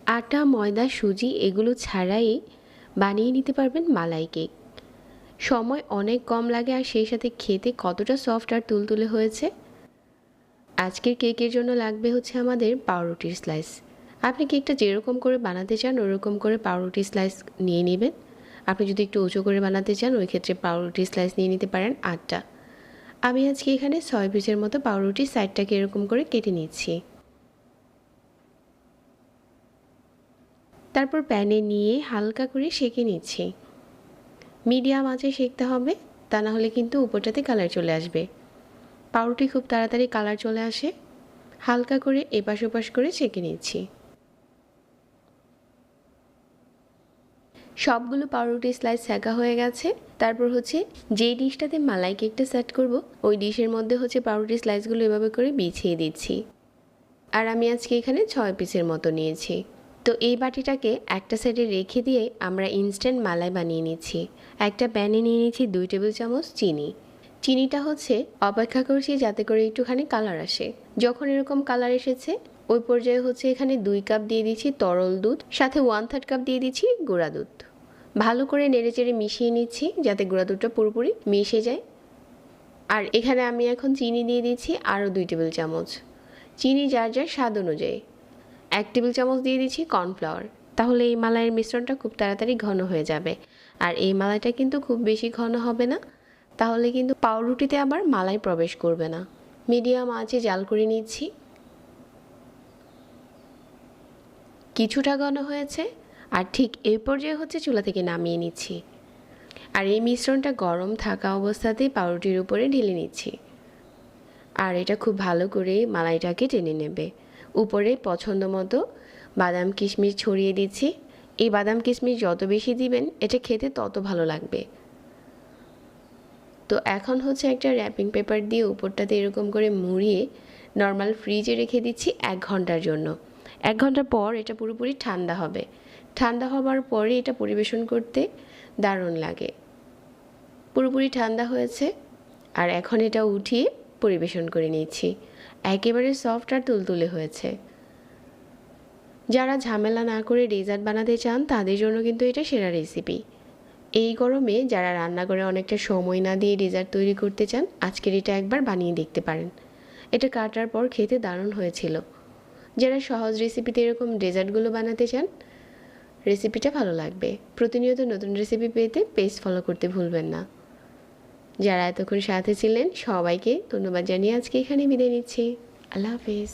আটা, ময়দা, সুজি এগুলো ছাড়াই বানিয়ে নিতে পারবেন মালাই কেক। সময় অনেক কম লাগে আর সেই সাথে খেতে কতটা সফট আর তুলতুলে হয়েছে। আজকের কেকের জন্য লাগবে হচ্ছে আমাদের পাউরুটির স্লাইস। আপনি কেকটা যেরকম করে বানাতে চান ওরকম করে পাউরুটির স্লাইস নিয়ে নেবেন। আপনি যদি একটু উঁচু করে বানাতে চান ওই ক্ষেত্রে পাউরুটির স্লাইস নিয়ে নিতে পারেন 8টা। আমি আজকে এখানে 6 পিসের মতো পাউরুটির সাইডটাকে এরকম করে কেটে নিচ্ছি। তারপর প্যানে নিয়ে হালকা করে সেঁকে নিচ্ছি। মিডিয়াম আঁচে সেঁকতে হবে, তা না হলে কিন্তু উপরটাতে কালার চলে আসবে। পাউরুটি খুব তাড়াতাড়ি কালার চলে আসে। হালকা করে এপাশ ওপাশ করে সেঁকে নিচ্ছি। সবগুলো পাউরুটি স্লাইস সেঁকা হয়ে গেছে। তারপর হচ্ছে যেই ডিশটাতে মালাই কেকটা সেট করব ওই ডিশের মধ্যে হচ্ছে পাউরুটি স্লাইসগুলো এভাবে করে বিছিয়ে দিচ্ছি। আর আমি আজকে এখানে 6 পিসের মতো নিয়েছি। তো এই বাটিটাকে একটা সাইডে রেখে দিয়ে আমরা ইনস্ট্যান্ট মালাই বানিয়ে নিচ্ছি। একটা প্যানে নিয়ে নিচ্ছি 2 টেবিল চামচ চিনি। চিনিটা হচ্ছে অপেক্ষা করছি যাতে করে একটুখানি কালার আসে। যখন এরকম কালার এসেছে ওই পর্যায়ে হচ্ছে এখানে 2 কাপ দিয়ে দিচ্ছি তরল দুধ, সাথে 1/3 কাপ দিয়ে দিচ্ছি গুঁড়া দুধ। ভালো করে নেড়েচেড়ে মিশিয়ে নিচ্ছি যাতে গুঁড়া দুধটা পুরোপুরি মিশে যায়। আর এখানে আমি এখন চিনি দিয়ে দিচ্ছি আরও 2 টেবিল চামচ। চিনি যার যার স্বাদ অনুযায়ী। 1 টেবিল চামচ দিয়ে দিচ্ছি কর্নফ্লাওয়ার। তাহলে এই মালাইয়ের মিশ্রণটা খুব তাড়াতাড়ি ঘন হয়ে যাবে। আর এই মালাইটা কিন্তু খুব বেশি ঘন হবে না, তাহলে কিন্তু পাউরুটিতে আবার মালাই প্রবেশ করবে না। মিডিয়াম আঁচে জাল করে নিচ্ছি। কিছুটা ঘন হয়েছে আর ঠিক এই পর্যায়ে হচ্ছে চুলা থেকে নামিয়ে নিচ্ছি। আর এই মিশ্রণটা গরম থাকা অবস্থাতেই পাউরুটির উপরে ঢেলে নিচ্ছি। আর এটা খুব ভালো করে মালাইটাকে টেনে নেবে। উপরে পছন্দ মতো বাদাম কিশমিশ ছড়িয়ে দিচ্ছি। এই বাদাম কিশমিশ যত বেশি দিবেন এটা খেতে তত ভালো লাগবে। তো এখন হচ্ছে একটা র্যাপিং পেপার দিয়ে উপরটাতে এরকম করে মুড়িয়ে নর্মাল ফ্রিজে রেখে দিচ্ছি 1 ঘন্টার জন্য। 1 ঘন্টা পর এটা পুরোপুরি ঠান্ডা হবে। ঠান্ডা হবার পরে এটা পরিবেশন করতে দারুণ লাগে। পুরোপুরি ঠান্ডা হয়েছে আর এখন এটা উঠিয়ে পরিবেশন করে নিচ্ছি। একেবারে সফট আর তুলতুলে হয়েছে। যারা ঝামেলা না করে ডেজার্ট বানাতে চান তাদের জন্য কিন্তু এটা সেরা রেসিপি। এই গরমে যারা রান্না করে অনেকটা সময় না দিয়ে ডেজার্ট তৈরি করতে চান আজকের এটা একবার বানিয়ে দেখতে পারেন। এটা কাটার পর খেতে দারুণ হয়েছিল। যারা সহজ রেসিপিতে এরকম ডেজার্টগুলো বানাতে চান রেসিপিটা ভালো লাগবে। প্রতিনিয়ত নতুন রেসিপি পেতে পেজ ফলো করতে ভুলবেন না। যারা এতক্ষণ সাথে ছিলেন সবাইকে ধন্যবাদ জানিয়ে আজকে এখানে বিদায় নিচ্ছি। আল্লাহ হাফেজ।